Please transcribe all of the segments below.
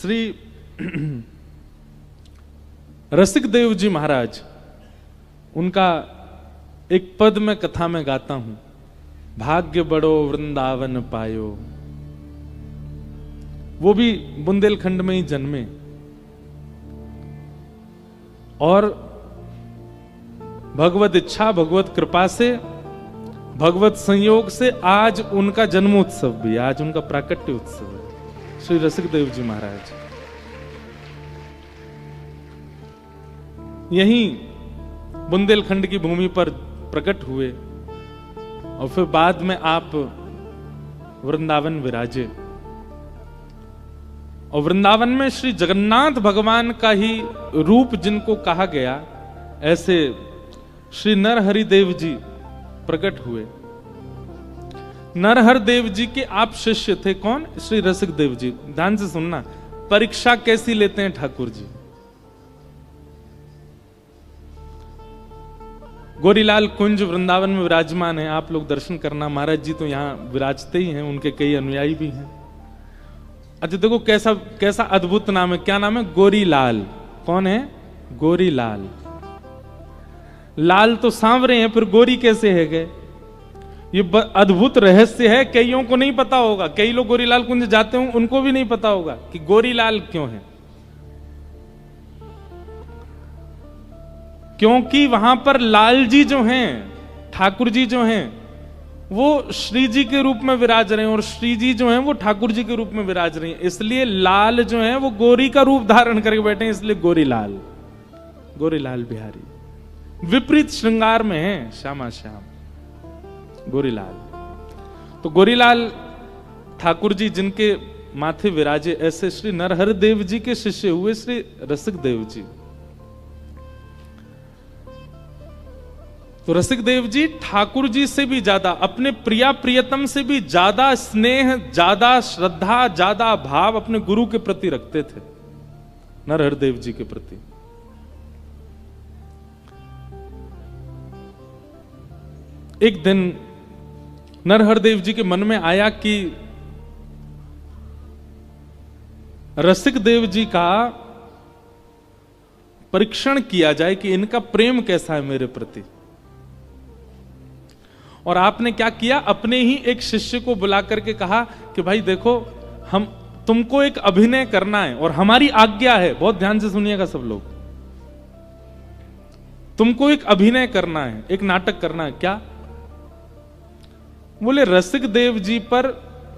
श्री रसिक देव जी महाराज, उनका एक पद में कथा में गाता हूं, भाग्य बड़ो वृंदावन पायो। वो भी बुंदेलखंड में ही जन्मे और भगवत इच्छा, भगवत कृपा से, भगवत संयोग से आज उनका जन्मोत्सव भी, आज उनका प्राकट्य उत्सव है। श्री रसिक देव जी महाराज यहीं बुंदेलखंड की भूमि पर प्रकट हुए और फिर बाद में आप वृंदावन विराजे और वृंदावन में श्री जगन्नाथ भगवान का ही रूप जिनको कहा गया, ऐसे श्री नरहरि देव जी प्रकट हुए। नरहर देव जी के आप शिष्य थे। कौन? श्री रसिक देव जी। ध्यान से सुनना, परीक्षा कैसी लेते हैं ठाकुर जी। गोरीलाल कुंज वृंदावन में विराजमान है, आप लोग दर्शन करना। महाराज जी तो यहां विराजते ही हैं, उनके कई अनुयायी भी हैं। अच्छा देखो कैसा कैसा अद्भुत नाम है। क्या नाम है? गोरीलाल। कौन है? गोरीलाल। लाल तो सांवरे हैं, फिर गोरी कैसे है गए? ये अद्भुत रहस्य है, कईयों को नहीं पता होगा। कई लोग गोरीलाल कुंज जाते हों, उनको भी नहीं पता होगा कि गोरीलाल क्यों है। क्योंकि वहां पर लाल जी जो हैं, ठाकुर जी जो हैं, वो श्री जी के रूप में विराज रहे हैं और श्री जी जो हैं वो ठाकुर जी के रूप में विराज रहे हैं। इसलिए लाल जो है वो गोरी का रूप धारण करके बैठे हैं, इसलिए गोरीलाल, गोरीलाल बिहारी। विपरीत श्रृंगार में है, श्यामा श्याम गोरीलाल। तो गोरीलाल ठाकुर जी जिनके माथे विराजे, ऐसे श्री नरहर देव जी के शिष्य हुए श्री रसिक देव जी। तो रसिक देव जी ठाकुर जी से भी ज्यादा, अपने प्रिया प्रियतम से भी ज्यादा स्नेह, ज्यादा श्रद्धा, ज्यादा भाव अपने गुरु के प्रति रखते थे, नरहर देव जी के प्रति। एक दिन नरहर देव जी के मन में आया कि रसिक देव जी का परीक्षण किया जाए कि इनका प्रेम कैसा है मेरे प्रति। और आपने क्या किया? अपने ही एक शिष्य को बुला करके कहा कि भाई देखो, हम तुमको एक अभिनय करना है और हमारी आज्ञा है। बहुत ध्यान से सुनिएगा सब लोग। तुमको एक अभिनय करना है, एक नाटक करना है। क्या? बोले रसिक देव जी पर,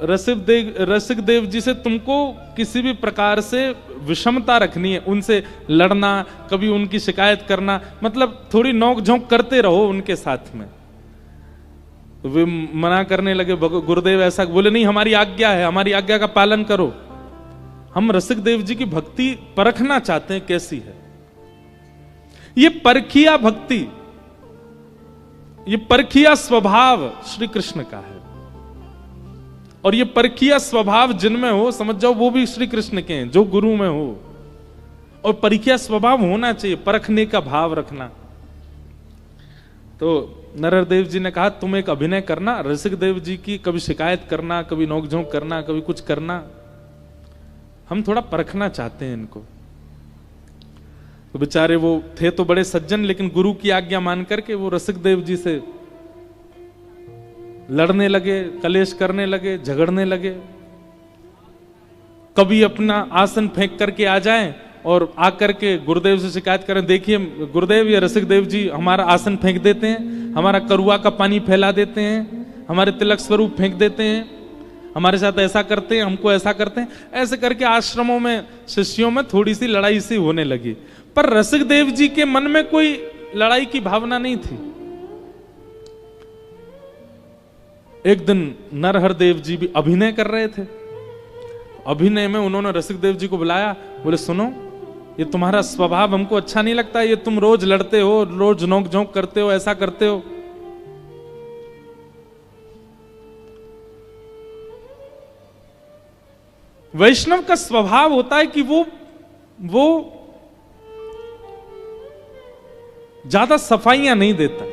रसिक देव जी से तुमको किसी भी प्रकार से विषमता रखनी है, उनसे लड़ना, कभी उनकी शिकायत करना, मतलब थोड़ी नोक झोंक करते रहो उनके साथ में। तो वे मना करने लगे, गुरुदेव ऐसा। बोले नहीं, हमारी आज्ञा है, हमारी आज्ञा का पालन करो। हम रसिक देव जी की भक्ति परखना चाहते हैं कैसी है। ये परखिया भक्ति, ये परखिया स्वभाव श्री कृष्ण का है। और ये परखिया स्वभाव जिनमें हो, समझ जाओ वो भी श्री कृष्ण के हैं, जो गुरु में हो। और परखिया स्वभाव होना चाहिए, परखने का भाव रखना। तो नरहर देव जी ने कहा तुम एक अभिनय करना, रसिक देव जी की कभी शिकायत करना, कभी नोकझोंक करना, कभी कुछ करना। हम थोड़ा परखना चाहते हैं इनको। तो बेचारे वो थे तो बड़े सज्जन, लेकिन गुरु की आज्ञा मान करके वो रसिक देव जी से लड़ने लगे, कलेश करने लगे, झगड़ने लगे। कभी अपना आसन फेंक करके आ जाएं और आकर के गुरुदेव से शिकायत करें, देखिए गुरुदेव ये रसिक देव जी हमारा आसन फेंक देते हैं, हमारा करुआ का पानी फैला देते हैं, हमारे तिलक स्वरूप फेंक देते हैं, हमारे साथ ऐसा करते हैं, हमको ऐसा करते हैं। ऐसे करके आश्रमों में, शिष्यों में थोड़ी सी लड़ाई सी होने लगी। पर रसिक देव जी के मन में कोई लड़ाई की भावना नहीं थी। एक दिन नरहर देव जी भी अभिनय कर रहे थे। अभिनय में उन्होंने रसिक देव जी को बुलाया। बोले सुनो, ये तुम्हारा स्वभाव हमको अच्छा नहीं लगता, ये तुम रोज लड़ते हो, रोज नोक झोंक करते हो, ऐसा करते हो। वैष्णव का स्वभाव होता है कि वो ज्यादा सफाइयां नहीं देता।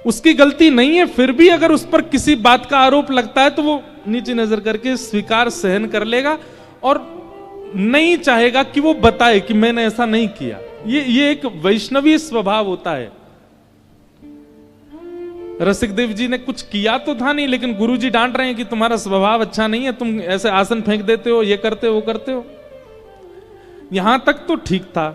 उसकी गलती नहीं है, फिर भी अगर उस पर किसी बात का आरोप लगता है तो वो नीचे नजर करके स्वीकार सहन कर लेगा और नहीं चाहेगा कि वो बताए कि मैंने ऐसा नहीं किया। ये एक वैष्णवी स्वभाव होता है। रसिकदेव जी ने कुछ किया तो था नहीं, लेकिन गुरुजी डांट रहे हैं कि तुम्हारा स्वभाव अच्छा नहीं है, तुम ऐसे आसन फेंक देते हो, ये करते हो, वो करते हो। यहां तक तो ठीक था,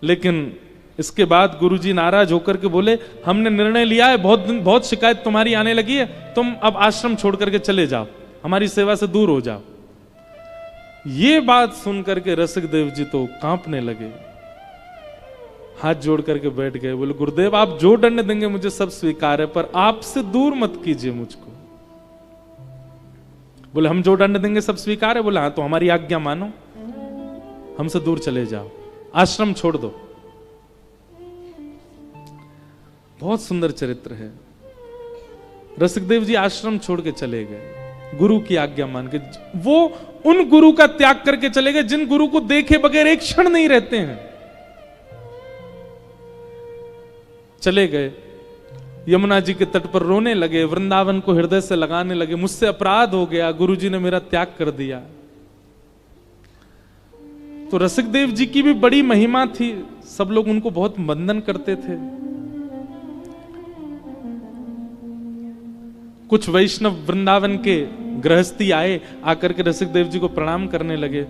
लेकिन इसके बाद गुरुजी नाराज होकर के बोले, हमने निर्णय लिया है, बहुत शिकायत तुम्हारी आने लगी है, तुम अब आश्रम छोड़ करके चले जाओ, हमारी सेवा से दूर हो जाओ। ये बात सुन करके रसिकदेव जी तो कांपने लगे, हाथ जोड़ करके बैठ गए। बोले, गुरुदेव आप जो दंड देंगे मुझे सब स्वीकार है, पर आपसे दूर मत कीजिए मुझको। बोले, हम जो दंड देंगे सब स्वीकार है। बोले, हाँ तो हमारी आज्ञा मानो, हमसे दूर चले जाओ, आश्रम छोड़ दो। बहुत सुंदर चरित्र है। रसिकदेव जी आश्रम छोड़ के चले गए, गुरु की आज्ञा मान के। वो उन गुरु का त्याग करके चले गए जिन गुरु को देखे बगैर एक क्षण नहीं रहते हैं। चले गए, यमुना जी के तट पर रोने लगे, वृंदावन को हृदय से लगाने लगे, मुझसे अपराध हो गया, गुरुजी ने मेरा त्याग कर दिया। तो रसिकदेव जी की भी बड़ी महिमा थी, सब लोग उनको बहुत वंदन करते थे। कुछ वैष्णव वृंदावन के गृहस्थी आए, आकर के रसिकदेव जी को प्रणाम करने लगे।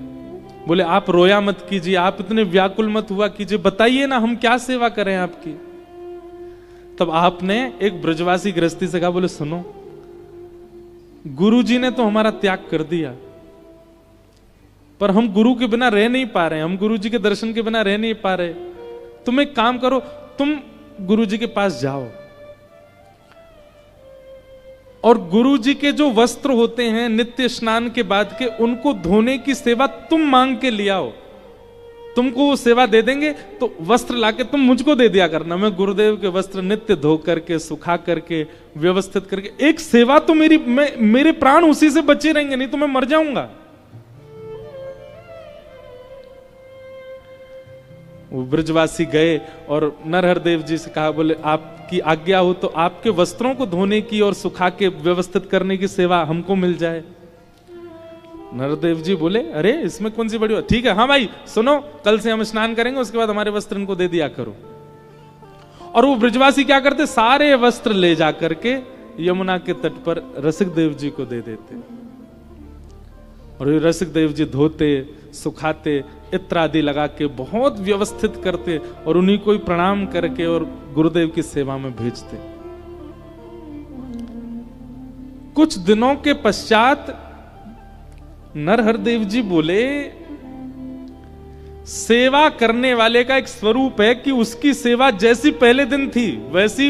बोले, आप रोया मत कीजिए, आप इतने व्याकुल मत हुआ कीजिए, बताइए ना हम क्या सेवा करें आपकी। तब आपने एक ब्रजवासी गृहस्थी से कहा, बोले सुनो, गुरुजी ने तो हमारा त्याग कर दिया, पर हम गुरु के बिना रह नहीं पा रहे, हम गुरुजी के दर्शन के बिना रह नहीं पा रहे। तुम एक काम करो, तुम गुरुजी के पास जाओ और गुरुजी के जो वस्त्र होते हैं नित्य स्नान के बाद के, उनको धोने की सेवा तुम मांग के ले आओ। तुमको वो सेवा दे देंगे, तो वस्त्र लाके तुम मुझको दे दिया करना, मैं गुरुदेव के वस्त्र नित्य धो करके, सुखा करके, व्यवस्थित करके, एक सेवा तो मेरे प्राण उसी से बचे रहेंगे, नहीं तो मैं मर जाऊंगा। वो ब्रजवासी गए और नरहर देव जी से कहा, बोले आपकी आज्ञा हो तो आपके वस्त्रों को धोने की और सुखा के व्यवस्थित करने की सेवा हमको मिल जाए। नरदेव जी बोले, अरे इसमें कौन सी बड़ी बात, ठीक है, हाँ भाई सुनो, कल से हम स्नान करेंगे, उसके बाद हमारे वस्त्र इनको दे दिया करो। और वो ब्रजवासी क्या करते, सारे वस्त्र ले जा करके यमुना के तट पर रसिकदेव जी को दे देते, और रसिकदेव जी धोते, सुखाते, इत्र आदि लगा के बहुत व्यवस्थित करते, और उन्हीं को ही प्रणाम करके और गुरुदेव की सेवा में भेजते। कुछ दिनों के पश्चात नरहरदेव जी बोले, सेवा करने वाले का एक स्वरूप है कि उसकी सेवा जैसी पहले दिन थी वैसी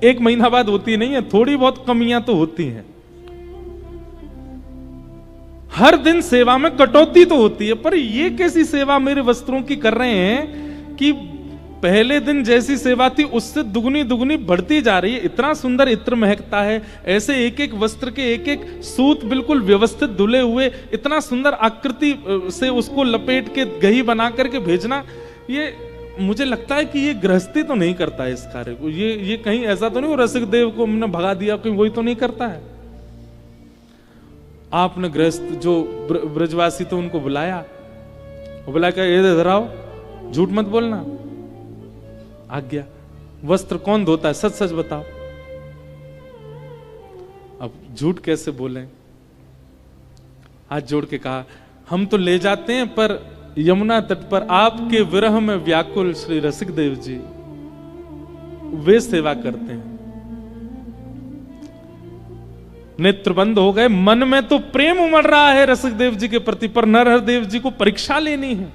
एक महीना बाद होती नहीं है, थोड़ी बहुत कमियां तो होती हैं। हर दिन सेवा में कटौती तो होती है, पर ये कैसी सेवा मेरे वस्त्रों की कर रहे हैं कि पहले दिन जैसी सेवा थी उससे दुगनी दुगनी बढ़ती जा रही है। इतना सुंदर इत्र महकता है, ऐसे एक एक वस्त्र के एक एक सूत बिल्कुल व्यवस्थित धुले हुए, इतना सुंदर आकृति से उसको लपेट के गही बना करके भेजना, ये मुझे लगता है कि ये गृहस्थी तो नहीं करता है इस कार्य को। ये कहीं ऐसा तो नहीं वो रसिकदेव को हमने भगा दिया, कहीं वही तो नहीं करता है। आपने गृहस्थ जो ब्रजवासी तो उनको बुलाया, बुला कर ये इधर आओ, झूठ मत बोलना, आज्ञा, वस्त्र कौन धोता है, सच सच बताओ। अब झूठ कैसे बोले, हाथ जोड़ के कहा, हम तो ले जाते हैं, पर यमुना तट पर आपके विरह में व्याकुल श्री रसिकदेव जी वे सेवा करते हैं। नेत्र बंद हो गए, मन में तो प्रेम उमड़ रहा है रसिकदेव जी के प्रति, पर नरहरदेव जी को परीक्षा लेनी है,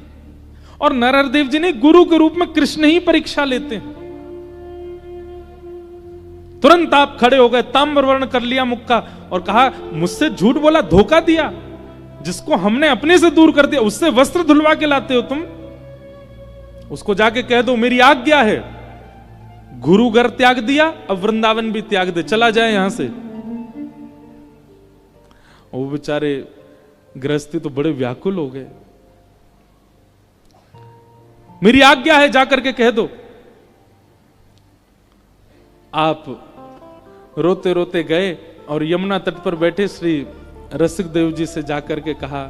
और नरहरदेव जी ने गुरु के रूप में कृष्ण ही परीक्षा लेते हैं। तुरंत आप खड़े हो गए, ताम्रवर्ण कर लिया मुख का और कहा, मुझसे झूठ बोला, धोखा दिया, जिसको हमने अपने से दूर कर दिया उससे वस्त्र धुलवा के लाते हो तुम। उसको जाके कह दो मेरी आज्ञा है, गुरु घर त्याग दिया, अब वृंदावन भी त्याग दे, चला जाए यहां से। और वो बेचारे गृहस्थी तो बड़े व्याकुल हो गए, मेरी आज्ञा है जाकर के कह दो। आप रोते रोते गए और यमुना तट पर बैठे श्री रसिकदेव जी से जाकर के कहा,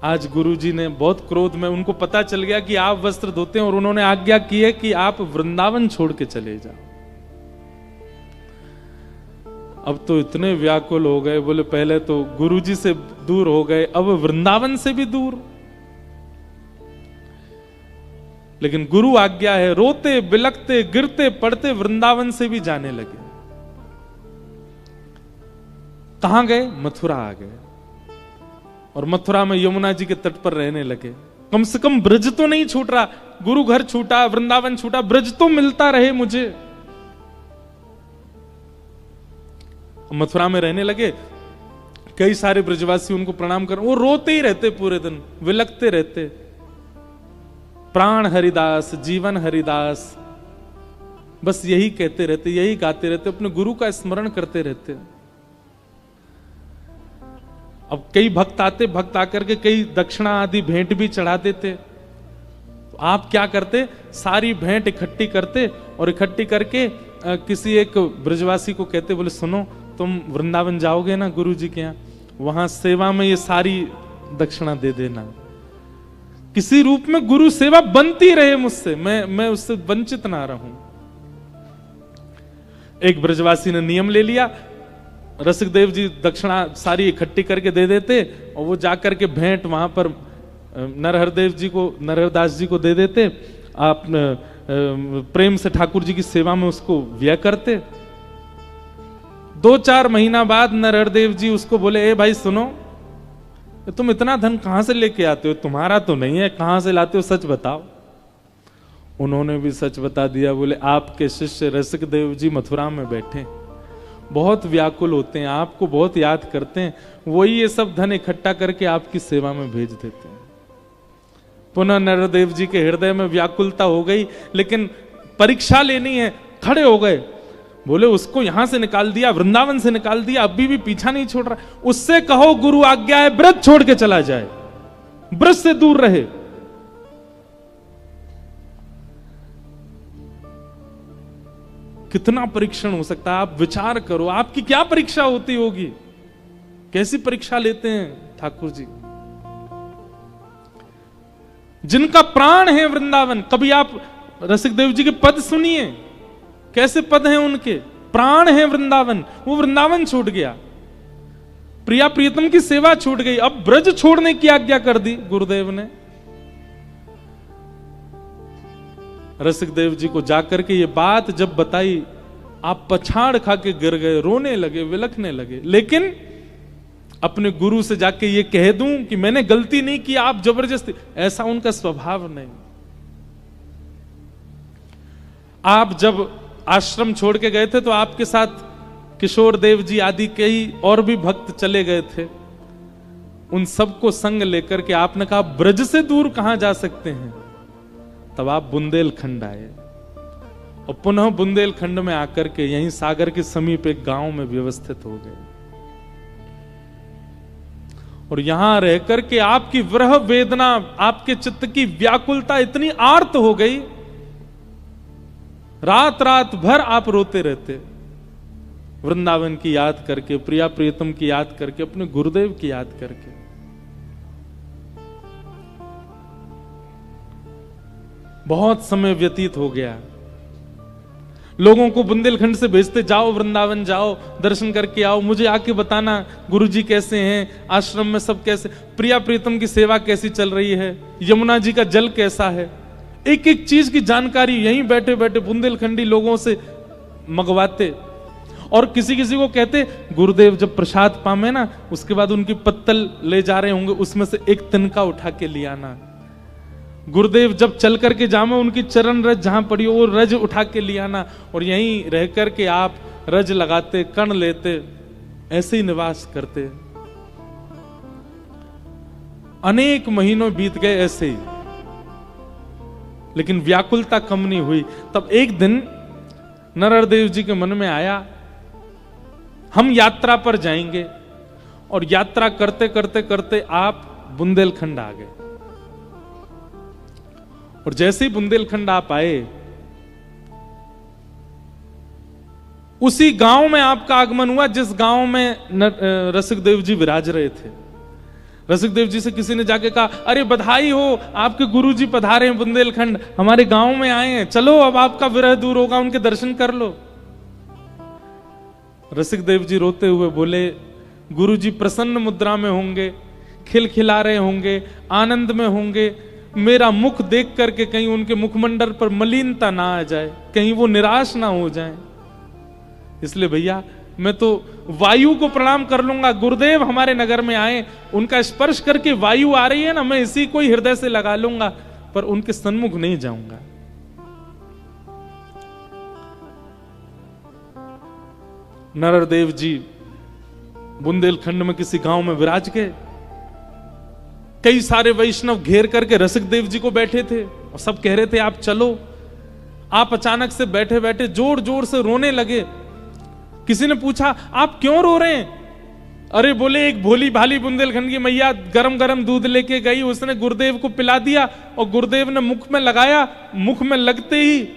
आज गुरुजी ने बहुत क्रोध में, उनको पता चल गया कि आप वस्त्र धोते हैं और उन्होंने आज्ञा की है कि आप वृंदावन छोड़ के चले जाओ। अब तो इतने व्याकुल हो गए, बोले पहले तो गुरुजी से दूर हो गए, अब वृंदावन से भी दूर। लेकिन गुरु आज्ञा है, रोते बिलखते गिरते पड़ते वृंदावन से भी जाने लगे। कहां गए? मथुरा आ गए और मथुरा में यमुना जी के तट पर रहने लगे। कम से कम ब्रज तो नहीं छूट रहा, गुरु घर छूटा, वृंदावन छूटा, ब्रज तो मिलता रहे मुझे। मथुरा में रहने लगे, कई सारे ब्रजवासी उनको प्रणाम कर, वो रोते ही रहते, पूरे दिन विलखते रहते, प्राण हरिदास जीवन हरिदास, बस यही कहते रहते, यही गाते रहते, अपने गुरु का स्मरण करते रहते। अब कई भक्त आते, भक्त आकर के कई दक्षिणा आदि भेंट भी चढ़ा देते। तो आप क्या करते? सारी भेंट इकट्ठी करते और इकट्ठी करके किसी एक ब्रजवासी को कहते, बोले सुनो, तुम वृंदावन जाओगे ना गुरु जी के यहाँ, वहां सेवा में ये सारी दक्षिणा दे देना। किसी रूप में गुरु सेवा बनती रहे मुझसे, मैं उससे वंचित ना रहूं। एक ब्रजवासी ने नियम ले लिया, रसिक देव जी दक्षिणा सारी इकट्ठी करके दे देते और वो जाकर के भेंट वहां पर नरहरदेव जी को, नरहरदास जी को दे देते। आप प्रेम से ठाकुर जी की सेवा में उसको व्यय करते। 2-4 महीना बाद नरहरदेव जी उसको बोले, ए भाई सुनो, तुम इतना धन कहां से लेके आते हो? तुम्हारा तो नहीं है, कहां से लाते हो, सच बताओ। उन्होंने भी सच बता दिया। बोले आपके शिष्य रसिक देव जी मथुरा में बैठे, बहुत व्याकुल होते हैं, आपको बहुत याद करते हैं, वही ये सब धन इकट्ठा करके आपकी सेवा में भेज देते हैं। पुनः नरदेव जी के हृदय में व्याकुलता हो गई, लेकिन परीक्षा लेनी है, खड़े हो गए। बोले उसको यहां से निकाल दिया, वृंदावन से निकाल दिया, अभी भी पीछा नहीं छोड़ रहा, उससे कहो गुरु आज्ञा है ब्रज छोड़ के चला जाए, ब्रज से दूर रहे। कितना परीक्षण हो सकता है? आप विचार करो, आपकी क्या परीक्षा होती होगी, कैसी परीक्षा लेते हैं ठाकुर जी। जिनका प्राण है वृंदावन, कभी आप रसिक देव जी के पद सुनिए, कैसे पद हैं उनके, प्राण है वृंदावन, वो वृंदावन छूट गया, प्रिया प्रियतम की सेवा छूट गई, अब ब्रज छोड़ने की आज्ञा कर दी गुरुदेव ने। रसिक देव जी को जाकर के ये बात जब बताई, आप पछाड़ खा के गिर गए, रोने लगे, विलखने लगे। लेकिन अपने गुरु से जाके ये कह दूं कि मैंने गलती नहीं की, आप जबरदस्ती, ऐसा उनका स्वभाव नहीं। आप जब आश्रम छोड़ के गए थे तो आपके साथ किशोर देव जी आदि कई और भी भक्त चले गए थे। उन सबको संग लेकर के आपने कहा ब्रज से दूर कहां जा सकते हैं। तब आप बुंदेलखंड आए और पुनः बुंदेलखंड में आकर के यहीं सागर के समीप एक गांव में व्यवस्थित हो गए और यहां रहकर के आपकी विरह वेदना, आपके चित्त की व्याकुलता इतनी आर्त हो गई, रात रात भर आप रोते रहते, वृंदावन की याद करके, प्रिया प्रियतम की याद करके, अपने गुरुदेव की याद करके। बहुत समय व्यतीत हो गया, लोगों को बुंदेलखंड से भेजते, जाओ वृंदावन जाओ, दर्शन करके आओ, मुझे आके बताना गुरुजी कैसे हैं, आश्रम में सब कैसे, प्रिया प्रीतम की सेवा कैसी चल रही है, यमुना जी का जल कैसा है, एक एक चीज की जानकारी यहीं बैठे बैठे बुंदेलखंडी लोगों से मंगवाते। और किसी किसी को कहते गुरुदेव जब प्रसाद पामे ना, उसके बाद उनकी पत्तल ले जा रहे होंगे, उसमें से एक तिनका उठा के ले आना। गुरुदेव जब चल करके जामे, उनकी चरण रज जहां पड़ी हो वो रज उठा के ले आना, और यहीं रह करके आप रज लगाते, कण लेते, ऐसे ही निवास करते। अनेक महीनों बीत गए ऐसे ही, लेकिन व्याकुलता कम नहीं हुई। तब एक दिन नरहरदेव जी के मन में आया, हम यात्रा पर जाएंगे, और यात्रा करते करते करते आप बुंदेलखंड आ गए। और जैसे ही बुंदेलखंड आप आए, उसी गांव में आपका आगमन हुआ जिस गांव में रसिक देव जी विराज रहे थे। रसिकदेव जी से किसी ने जाके कहा, अरे बधाई हो, आपके गुरुजी पधारे हैं बुंदेलखंड, हमारे गांव में आए हैं, चलो अब आपका विरह दूर होगा, उनके दर्शन कर लो। रसिकदेव जी रोते हुए बोले, गुरुजी प्रसन्न मुद्रा में होंगे, खिलखिला रहे होंगे, आनंद में होंगे, मेरा मुख देख करके कहीं उनके मुखमंडल पर मलिनता ना आ जाए, कहीं वो निराश ना हो जाए, इसलिए भैया मैं तो वायु को प्रणाम कर लूंगा। गुरुदेव हमारे नगर में आए, उनका स्पर्श करके वायु आ रही है ना, मैं इसी को ही हृदय से लगा लूंगा, पर उनके सन्मुख नहीं जाऊंगा। नरदेव जी बुंदेलखंड में किसी गांव में विराज गए, कई सारे वैष्णव घेर करके रसिकदेव जी को बैठे थे और सब कह रहे थे आप चलो। आप अचानक से बैठे बैठे जोर जोर से रोने लगे। किसी ने पूछा आप क्यों रो रहे हैं? अरे बोले, एक भोली भाली बुंदेलखंड की मैया गरम गरम दूध लेके गई, उसने गुरुदेव को पिला दिया और गुरुदेव ने मुख में लगाया, मुख में लगते ही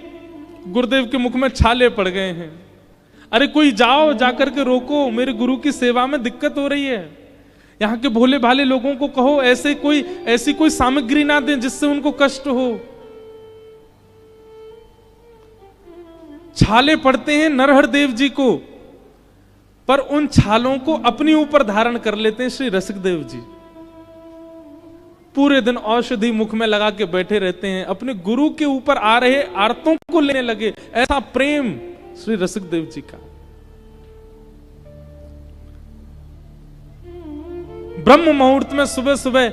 गुरुदेव के मुख में छाले पड़ गए हैं। अरे कोई जाओ, जाकर के रोको, मेरे गुरु की सेवा में दिक्कत हो रही है। यहाँ के भोले भाले लोगों को कहो ऐसी कोई सामग्री ना दें जिससे उनको कष्ट हो। छाले पड़ते हैं नरहर देव जी को, पर उन छालों को अपने ऊपर धारण कर लेते हैं श्री रसिकदेव जी। पूरे दिन औषधि मुख में लगा के बैठे रहते हैं, अपने गुरु के ऊपर आ रहे आर्तों को लेने लगे। ऐसा प्रेम श्री रसिकदेव जी का। ब्रह्म मुहूर्त में सुबह सुबह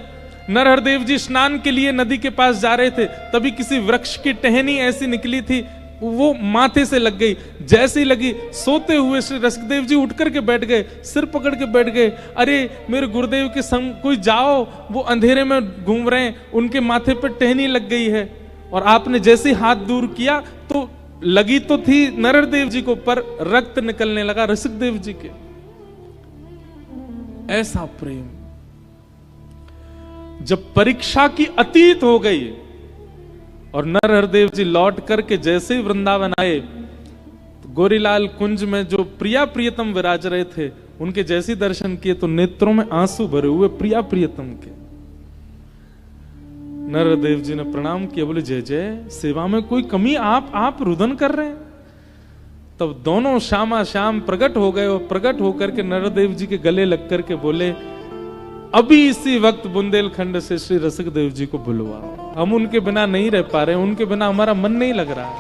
नरहर देव जी स्नान के लिए नदी के पास जा रहे थे, तभी किसी वृक्ष की टहनी ऐसी निकली थी, वो माथे से लग गई। जैसे ही लगी, सोते हुए श्री रसिकदेव जी उठ करके बैठ गए, सिर पकड़ के बैठ गए। अरे मेरे गुरुदेव के संग कोई जाओ, वो अंधेरे में घूम रहे हैं, उनके माथे पर टहनी लग गई है। और आपने जैसे हाथ दूर किया तो लगी तो थी नरहर देव जी को, पर रक्त निकलने लगा रसिकदेव जी के। ऐसा प्रेम जब परीक्षा की अतीत हो गई और नरहर देव जी लौट करके जैसे ही वृंदावन आए, तो गोरीलाल कुंज में जो प्रिया प्रियतम विराज रहे थे, उनके जैसे दर्शन किए तो नेत्रों में आंसू भरे हुए प्रिया प्रियतम के। नरहर देव जी ने प्रणाम किया, बोले जय जय, सेवा में कोई कमी आप रुदन कर रहे हैं। तब दोनों श्यामा श्याम प्रकट हो गए और प्रकट होकर के नरहर देव जी के गले लग करके बोले, अभी इसी वक्त बुंदेलखंड से श्री रसिकदेव जी को बुलवाओ, हम उनके बिना नहीं रह पा रहे, उनके बिना हमारा मन नहीं लग रहा।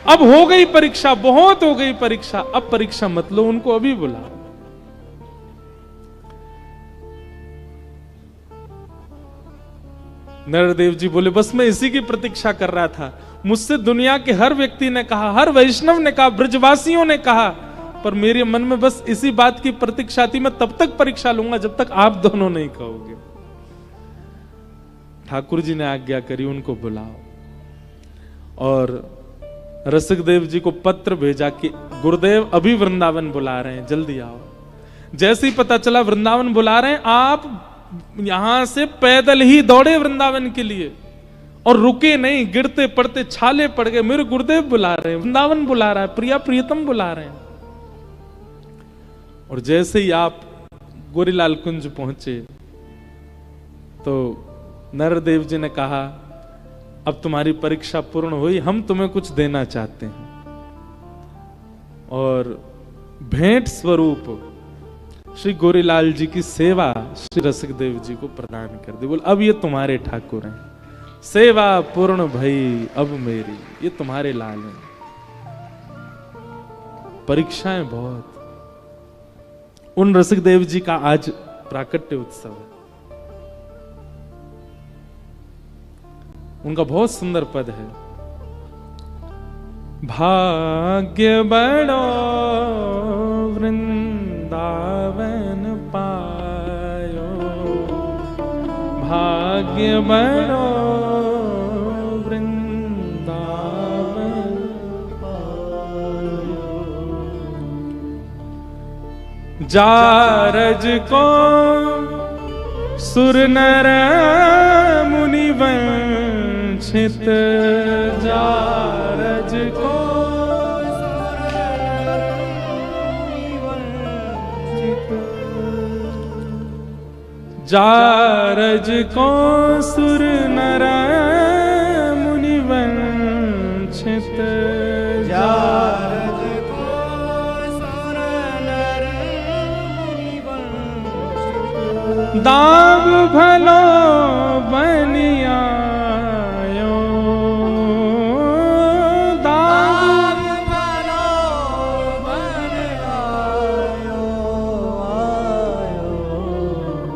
अब हो गई परीक्षा, बहुत हो गई परीक्षा, अब परीक्षा मत लो, उनको अभी बुलाओ। नरहर देव जी बोले, बस मैं इसी की प्रतीक्षा कर रहा था। मुझसे दुनिया के हर व्यक्ति ने कहा, हर वैष्णव ने कहा, ब्रजवासियों ने कहा, पर मेरे मन में बस इसी बात की प्रतीक्षा थी, मैं तब तक परीक्षा लूंगा जब तक आप दोनों नहीं कहोगे। ठाकुर जी ने आज्ञा करी, उनको बुलाओ। और रसिकदेव जी को पत्र भेजा कि गुरुदेव अभी वृंदावन बुला रहे हैं, जल्दी आओ। जैसे ही पता चला वृंदावन बुला रहे हैं, आप यहां से पैदल ही दौड़े वृंदावन के लिए और रुके नहीं, गिरते पड़ते छाले पड़ गए। मेरे गुरुदेव बुला रहे हैं, वृंदावन बुला रहा है, प्रिया प्रियतम बुला रहे हैं। और जैसे ही आप गोरीलाल कुंज पहुंचे तो नरहर देव जी ने कहा, अब तुम्हारी परीक्षा पूर्ण हुई, हम तुम्हें कुछ देना चाहते हैं। और भेंट स्वरूप श्री गोरीलाल जी की सेवा श्री रसिकदेव जी को प्रदान कर दी। बोल, अब ये तुम्हारे ठाकुर हैं, सेवा पूर्ण भई अब मेरी, ये तुम्हारे लाल हैं। परीक्षाएं बहुत। उन रसिकदेव जी का आज प्राकट्य उत्सव है। उनका बहुत सुंदर पद है, भाग्य बड़ो वृंदावन पायो, भाग्य बड़ो वृंदावन पायो, जारज को सुर नर मुनि वंचित, जारज को जारज को सुर नर मुनि वंचित, जारज को सुर नर मुनि वंचित, दाम भलो बनियायो, दाम भलो बनियायो,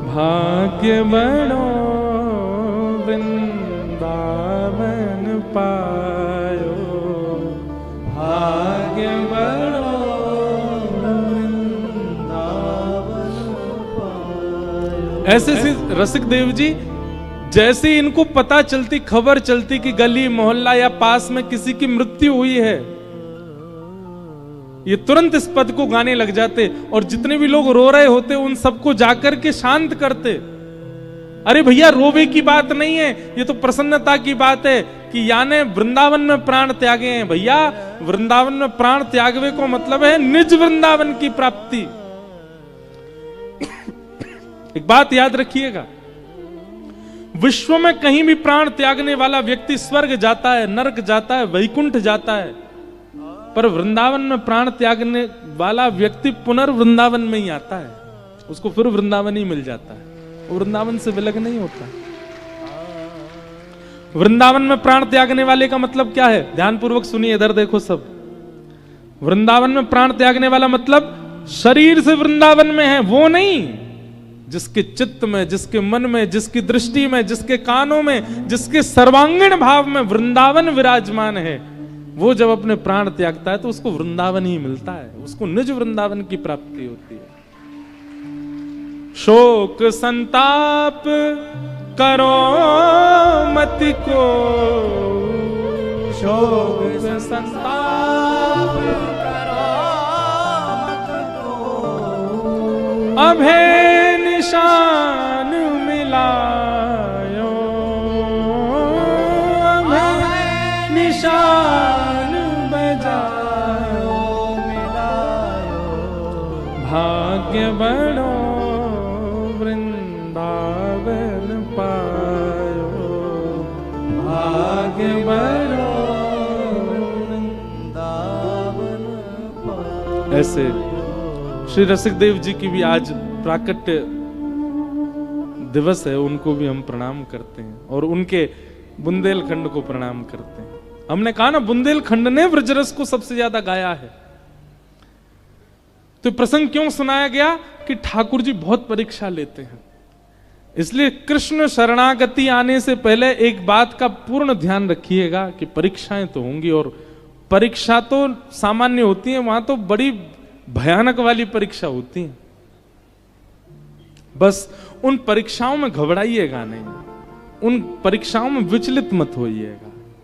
भाग्य बनो वृंदावन पायो, भाग्य बनो वृंदावन पायो। ऐसे रसिक देव जी जैसे इनको पता चलती, खबर चलती कि गली मोहल्ला या पास में किसी की मृत्यु हुई है, ये तुरंत इस पद को गाने लग जाते और जितने भी लोग रो रहे होते उन सबको जाकर के शांत करते। अरे भैया रोवे की बात नहीं है, ये तो प्रसन्नता की बात है कि याने वृंदावन में प्राण त्यागे हैं। भैया वृंदावन में प्राण त्यागवे को मतलब है निज वृंदावन की प्राप्ति। एक बात याद रखिएगा, विश्व में कहीं भी प्राण त्यागने वाला व्यक्ति स्वर्ग जाता है, नरक जाता है, वैकुंठ जाता है, पर वृंदावन में प्राण त्यागने वाला व्यक्ति पुनर्वृंदावन में ही आता है, उसको फिर वृंदावन ही मिल जाता है, वो वृंदावन से विलग नहीं होता। वृंदावन में प्राण त्यागने वाले का मतलब क्या है? ध्यानपूर्वक सुनिए, इधर देखो सब। वृंदावन में प्राण त्यागने वाला मतलब शरीर से वृंदावन में है वो नहीं, जिसके चित्त में, जिसके मन में, जिसकी दृष्टि में, जिसके कानों में, जिसके सर्वांगीण भाव में वृंदावन विराजमान है, वो जब अपने प्राण त्यागता है तो उसको वृंदावन ही मिलता है, उसको निज वृंदावन की प्राप्ति होती है। शोक संताप करो मत को, शोक संताप करो मत को, अभय निशान मिलायो, अभय निशान बजायो, मिलायो, भाग्य बनो वृंदावन पायो, भाग्य बनो वृंदावन पायो। ऐसे श्री रसिक देव जी की भी आज प्राकट्य दिवस है, उनको भी हम प्रणाम करते हैं और उनके बुंदेलखंड को प्रणाम करते हैं। हमने कहा ना बुंदेलखंड ने व्रजरस को सबसे ज्यादा गाया है, तो प्रसंग क्यों सुनाया गया कि ठाकुर जी बहुत परीक्षा लेते हैं। इसलिए कृष्ण शरणागति आने से पहले एक बात का पूर्ण ध्यान रखिएगा कि परीक्षाएं तो होंगी, और परीक्षा तो सामान्य होती है, वहां तो बड़ी भयानक वाली परीक्षा होती है। बस उन परीक्षाओं में घबराइएगा नहीं, उन परीक्षाओं में विचलित मत होइएगा।